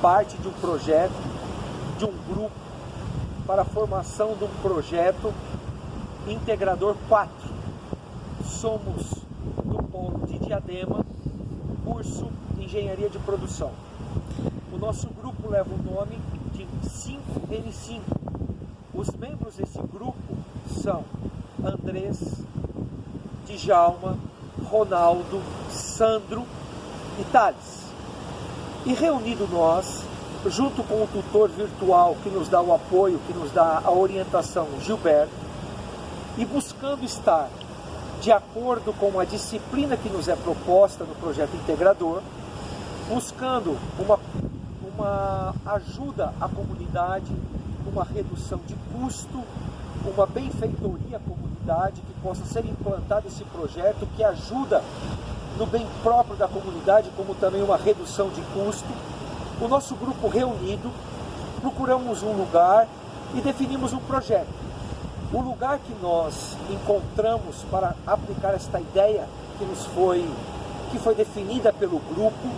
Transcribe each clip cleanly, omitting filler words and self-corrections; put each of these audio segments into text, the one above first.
parte de um projeto, de um grupo, para a formação de um projeto integrador 4. Somos do Polo de Diadema, curso de Engenharia de Produção. O nosso grupo leva o nome de 5N5. Os membros desse grupo são Andrés, Djalma, Ronaldo, Sandro e Thales. E reunido nós, junto com o tutor virtual que nos dá o apoio, que nos dá a orientação, Gilberto, e buscando estar de acordo com a disciplina que nos é proposta no projeto integrador, buscando uma ajuda à comunidade, uma redução de custo, uma benfeitoria à comunidade, que possa ser implantado esse projeto que ajuda no bem próprio da comunidade, como também uma redução de custo. O nosso grupo reunido, procuramos um lugar e definimos um projeto. O lugar que nós encontramos para aplicar esta ideia que foi definida pelo grupo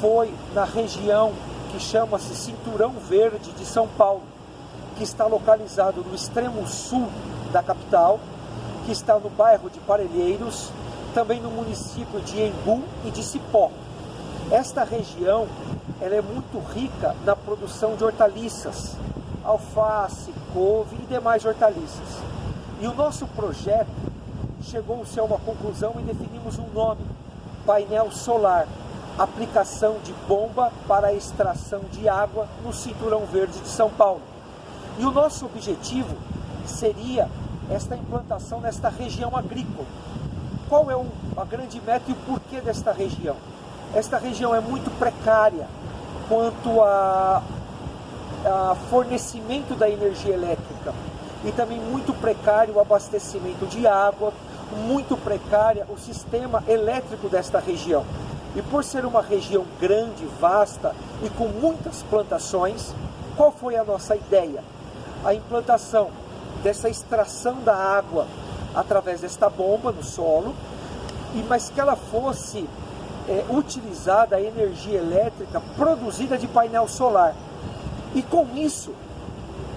foi na região que chama-se Cinturão Verde de São Paulo, que está localizado no extremo sul da capital, que está no bairro de Parelheiros, também no município de Embu e de Cipó. Esta região ela é muito rica na produção de hortaliças, alface, couve e demais hortaliças. E o nosso projeto chegou-se a uma conclusão e definimos um nome: painel solar, aplicação de bomba para a extração de água no Cinturão Verde de São Paulo. E o nosso objetivo seria esta implantação nesta região agrícola. Qual é a grande meta e o porquê desta região? Esta região é muito precária quanto a fornecimento da energia elétrica e também muito precário o abastecimento de água, muito precária o sistema elétrico desta região. E por ser uma região grande, vasta e com muitas plantações, qual foi a nossa ideia? A implantação dessa extração da água através desta bomba no solo, mas que ela fosse utilizada a energia elétrica produzida de painel solar. E com isso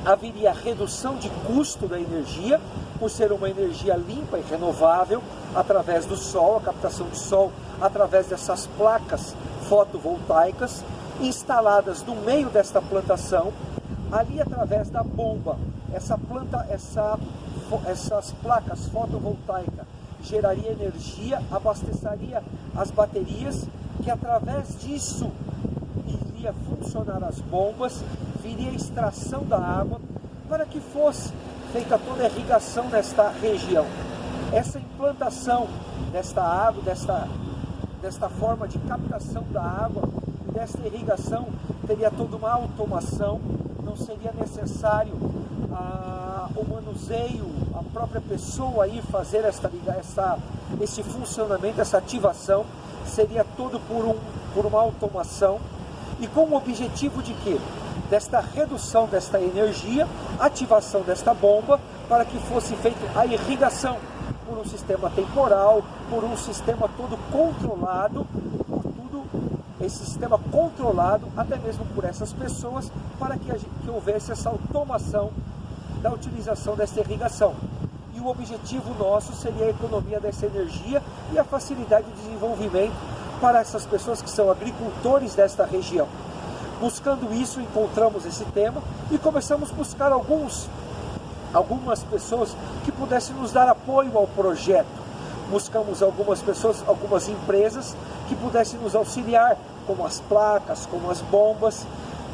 haveria redução de custo da energia, por ser uma energia limpa e renovável, através do sol, a captação de sol, através dessas placas fotovoltaicas instaladas no meio desta plantação, ali através da bomba. Essas placas fotovoltaicas geraria energia, abasteceria as baterias, que através disso iria funcionar as bombas, viria a extração da água, para que fosse feita toda a irrigação nesta região. Essa implantação desta água, desta forma de captação da água e desta irrigação, teria toda uma automação, não seria necessário o manuseio, a própria pessoa ir fazer esse funcionamento, essa ativação, seria todo por uma automação, e com o objetivo de quê? Desta redução desta energia, ativação desta bomba, para que fosse feita a irrigação por um sistema temporal, por um sistema todo controlado, por tudo esse sistema controlado, até mesmo por essas pessoas, para que houvesse essa automação da utilização dessa irrigação. E o objetivo nosso seria a economia dessa energia e a facilidade de desenvolvimento para essas pessoas que são agricultores desta região. Buscando isso, encontramos esse tema e começamos a buscar algumas pessoas que pudessem nos dar apoio ao projeto. Buscamos algumas pessoas, algumas empresas que pudessem nos auxiliar, como as placas, como as bombas.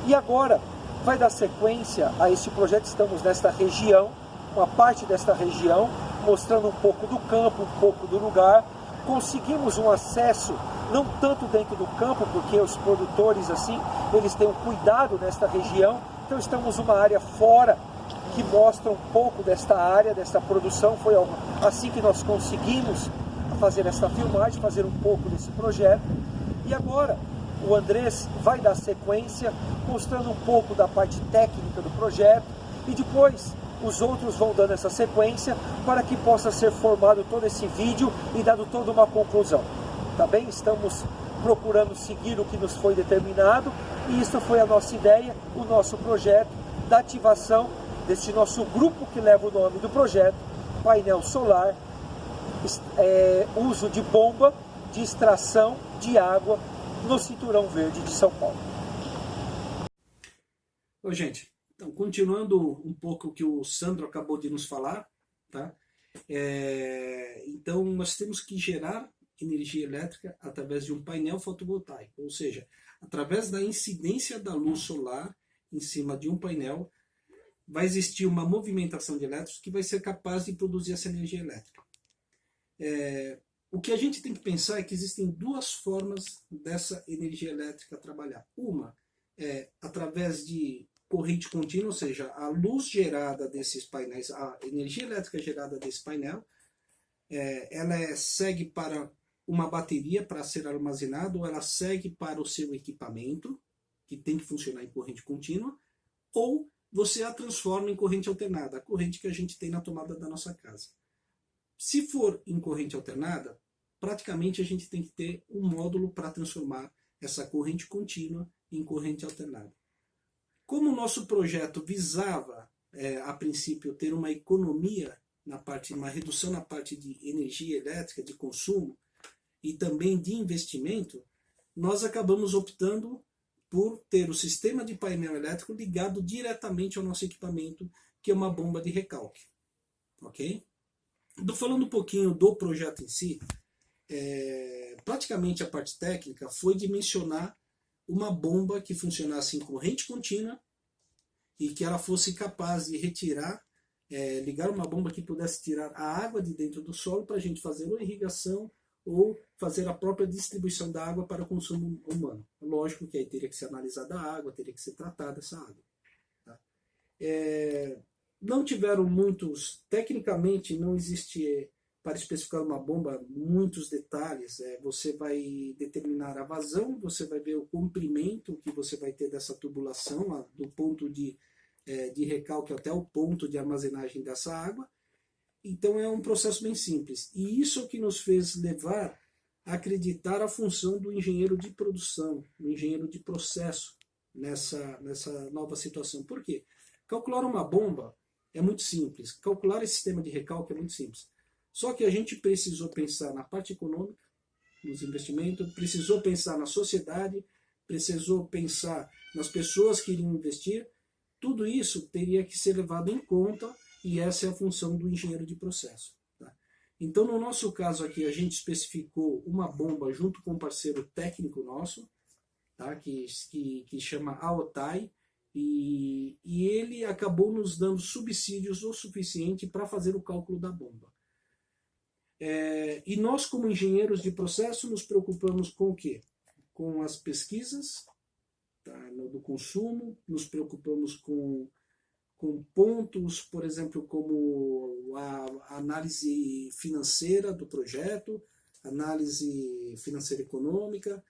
E agora vai dar sequência a esse projeto. Estamos nesta região, uma parte desta região, mostrando um pouco do campo, um pouco do lugar. Conseguimos um acesso, não tanto dentro do campo, porque os produtores assim, eles têm um cuidado nesta região. Então estamos numa área fora, que mostra um pouco desta área, desta produção. Foi assim que nós conseguimos fazer esta filmagem, fazer um pouco desse projeto. E agora o Andrés vai dar sequência, mostrando um pouco da parte técnica do projeto, e depois os outros vão dando essa sequência para que possa ser formado todo esse vídeo e dado toda uma conclusão. Tá bem? Estamos procurando seguir o que nos foi determinado, e isso foi a nossa ideia, o nosso projeto da ativação deste nosso grupo que leva o nome do projeto, painel solar, uso de bomba de extração de água no Cinturão Verde de São Paulo. Ô, gente, então, continuando um pouco o que o Sandro acabou de nos falar, tá? Então, nós temos que gerar energia elétrica através de um painel fotovoltaico, ou seja, através da incidência da luz solar em cima de um painel, vai existir uma movimentação de elétrons que vai ser capaz de produzir essa energia elétrica. O que a gente tem que pensar é que existem duas formas dessa energia elétrica trabalhar. Uma é através de corrente contínua, ou seja, a luz gerada desses painéis, a energia elétrica gerada desse painel, ela segue para uma bateria para ser armazenada, ou ela segue para o seu equipamento, que tem que funcionar em corrente contínua, ou você a transforma em corrente alternada, a corrente que a gente tem na tomada da nossa casa. Se for em corrente alternada, praticamente a gente tem que ter um módulo para transformar essa corrente contínua em corrente alternada. Como o nosso projeto visava, a princípio, ter uma economia uma redução na parte de energia elétrica, de consumo, e também de investimento, nós acabamos optando por ter o sistema de painel elétrico ligado diretamente ao nosso equipamento, que é uma bomba de recalque. Ok? Falando um pouquinho do projeto em si, praticamente a parte técnica foi dimensionar uma bomba que funcionasse em corrente contínua e que ela fosse capaz de retirar, ligar uma bomba que pudesse tirar a água de dentro do solo para a gente fazer uma irrigação ou fazer a própria distribuição da água para o consumo humano. Lógico que aí teria que ser analisada a água, teria que ser tratada essa água. Tá? Não tiveram muitos, tecnicamente não existe, para especificar uma bomba, muitos detalhes. Você vai determinar a vazão, você vai ver o comprimento que você vai ter dessa tubulação, do ponto de recalque até o ponto de armazenagem dessa água. Então é um processo bem simples. E isso é o que nos fez levar a acreditar a função do engenheiro de produção, do engenheiro de processo nessa nova situação. Por quê? Calcular uma bomba é muito simples. Calcular esse sistema de recalque é muito simples. Só que a gente precisou pensar na parte econômica, nos investimentos, precisou pensar na sociedade, precisou pensar nas pessoas que iriam investir. Tudo isso teria que ser levado em conta, e essa é a função do engenheiro de processo. Tá? Então, no nosso caso aqui, a gente especificou uma bomba junto com um parceiro técnico nosso, tá? que chama AOTAI, e ele acabou nos dando subsídios o suficiente para fazer o cálculo da bomba. E nós, como engenheiros de processo, nos preocupamos com o quê? Com as pesquisas, tá, do consumo, nos preocupamos com pontos, por exemplo, como a análise financeira do projeto, análise financeira econômica,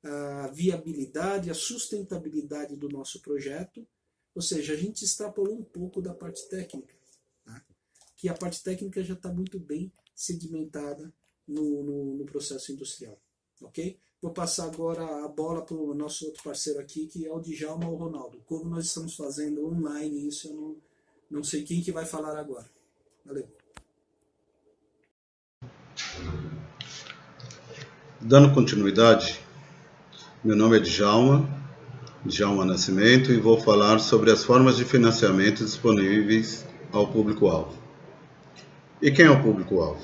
a viabilidade, a sustentabilidade do nosso projeto. Ou seja, a gente extrapolou um pouco da parte técnica, tá? Que a parte técnica já está muito bem sedimentada no processo industrial. Ok? Vou passar agora a bola para o nosso outro parceiro aqui, que é o Djalma ou o Ronaldo. Como nós estamos fazendo online isso, eu não sei quem que vai falar agora. Valeu. Dando continuidade, meu nome é Djalma Nascimento, e vou falar sobre as formas de financiamento disponíveis ao público-alvo. E quem é o público-alvo?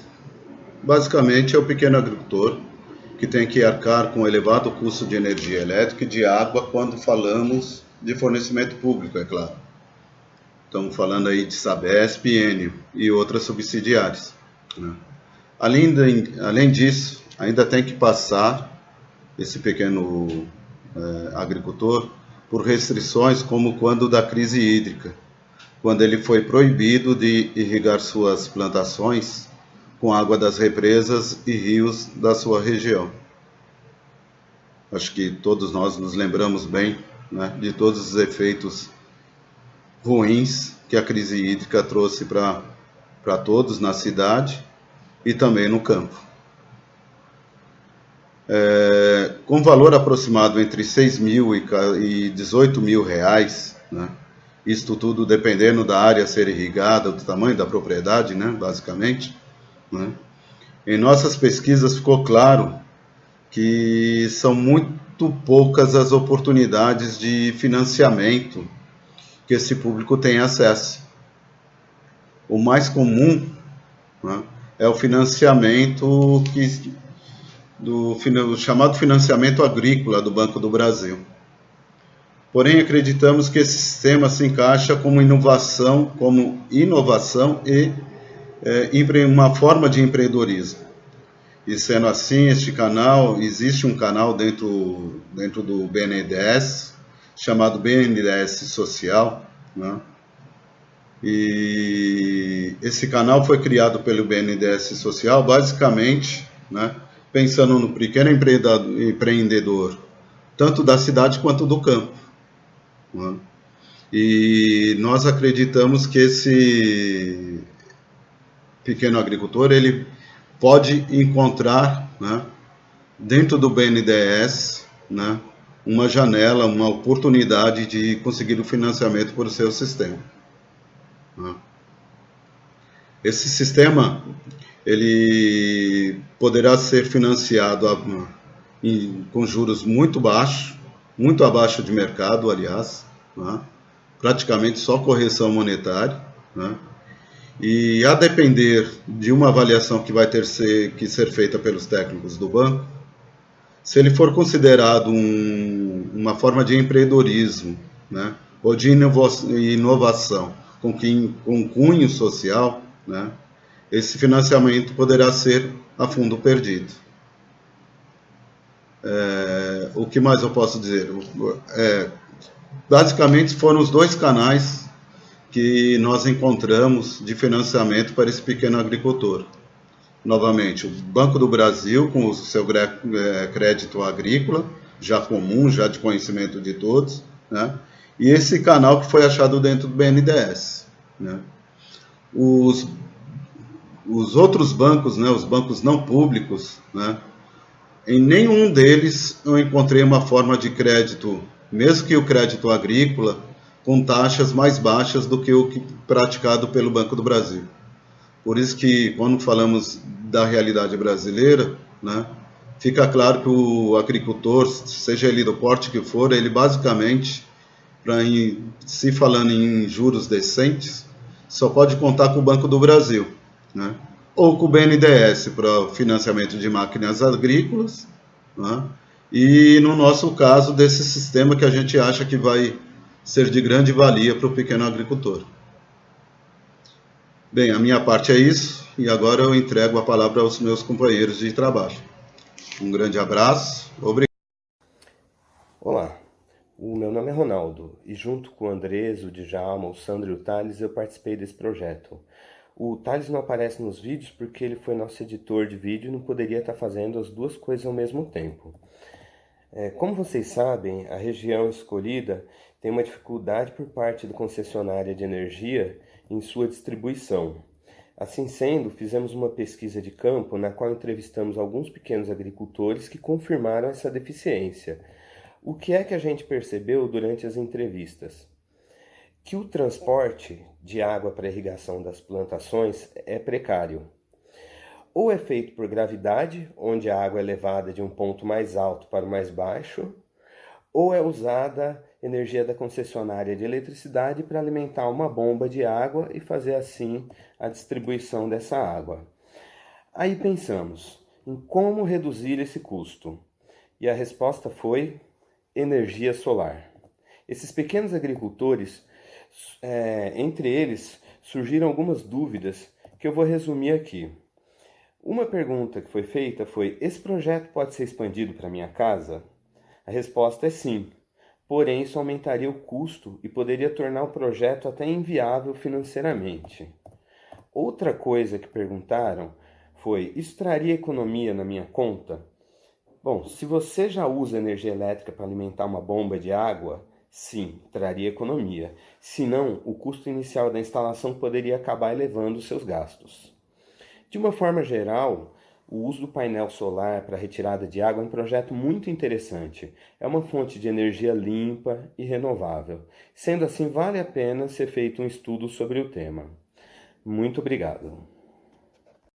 Basicamente é o pequeno agricultor, que tem que arcar com elevado custo de energia elétrica e de água quando falamos de fornecimento público, é claro. Estamos falando aí de Sabesp, Enel e outras subsidiárias, né? Além disso, ainda tem que passar esse pequeno agricultor por restrições como quando da crise hídrica, quando ele foi proibido de irrigar suas plantações com água das represas e rios da sua região. Acho que todos nós nos lembramos bem, né, de todos os efeitos ruins que a crise hídrica trouxe para todos na cidade e também no campo. com valor aproximado entre 6 mil e 18 mil reais, né? Isto tudo dependendo da área a ser irrigada, do tamanho da propriedade, né? Basicamente, né? Em nossas pesquisas ficou claro que são muito poucas as oportunidades de financiamento que esse público tem acesso. O mais comum, né, é o financiamento do chamado financiamento agrícola do Banco do Brasil. Porém, acreditamos que esse sistema se encaixa como inovação e uma forma de empreendedorismo. E sendo assim, existe um canal dentro do BNDES, chamado BNDES Social, né? E esse canal foi criado pelo BNDES Social, basicamente, né, pensando no pequeno empreendedor, tanto da cidade quanto do campo, né? E nós acreditamos que esse pequeno agricultor ele pode encontrar, né, dentro do BNDES, né, uma janela, uma oportunidade de conseguir o financiamento por seu sistema. Esse sistema ele poderá ser financiado com juros muito baixos, muito abaixo de mercado, aliás, né, praticamente só correção monetária, né, e a depender de uma avaliação que vai ter que ser feita pelos técnicos do banco, se ele for considerado uma forma de empreendedorismo, né, ou de inovação com cunho social, né, esse financiamento poderá ser a fundo perdido. O que mais eu posso dizer? Basicamente foram os dois canais que nós encontramos de financiamento para esse pequeno agricultor. Novamente, o Banco do Brasil, com o seu crédito agrícola, já comum, já de conhecimento de todos, né? E esse canal que foi achado dentro do BNDES, né? Os outros bancos, né, os bancos não públicos, né, em nenhum deles eu encontrei uma forma de crédito, mesmo que o crédito agrícola, com taxas mais baixas do que o praticado pelo Banco do Brasil. Por isso que, quando falamos da realidade brasileira, né, fica claro que o agricultor, seja ele do porte que for, ele basicamente, se falando em juros decentes, só pode contar com o Banco do Brasil, né, ou com o BNDES para financiamento de máquinas agrícolas, né, e no nosso caso, desse sistema que a gente acha que vai ser de grande valia para o pequeno agricultor. Bem, a minha parte é isso, e agora eu entrego a palavra aos meus companheiros de trabalho. Um grande abraço, obrigado. Olá, o meu nome é Ronaldo, e junto com o Andrés, o Djalma, o Sandro e o Thales, eu participei desse projeto. O Thales não aparece nos vídeos porque ele foi nosso editor de vídeo e não poderia estar fazendo as duas coisas ao mesmo tempo. Como vocês sabem, a região escolhida tem uma dificuldade por parte da concessionária de energia em sua distribuição. Assim sendo, fizemos uma pesquisa de campo na qual entrevistamos alguns pequenos agricultores que confirmaram essa deficiência. O que é que a gente percebeu durante as entrevistas? Que o transporte de água para a irrigação das plantações é precário. Ou é feito por gravidade, onde a água é levada de um ponto mais alto para o mais baixo, ou é usada energia da concessionária de eletricidade para alimentar uma bomba de água e fazer assim a distribuição dessa água. Aí pensamos em como reduzir esse custo. E a resposta foi energia solar. Esses pequenos agricultores, entre eles, surgiram algumas dúvidas que eu vou resumir aqui. Uma pergunta que foi feita foi: esse projeto pode ser expandido para minha casa? A resposta é sim, porém isso aumentaria o custo e poderia tornar o projeto até inviável financeiramente. Outra coisa que perguntaram foi: isso traria economia na minha conta? Bom, se você já usa energia elétrica para alimentar uma bomba de água, sim, traria economia. Se não, o custo inicial da instalação poderia acabar elevando os seus gastos. De uma forma geral, O uso do painel solar para retirada de água é um projeto muito interessante. É uma fonte de energia limpa e renovável. Sendo assim, vale a pena ser feito um estudo sobre o tema. Muito obrigado.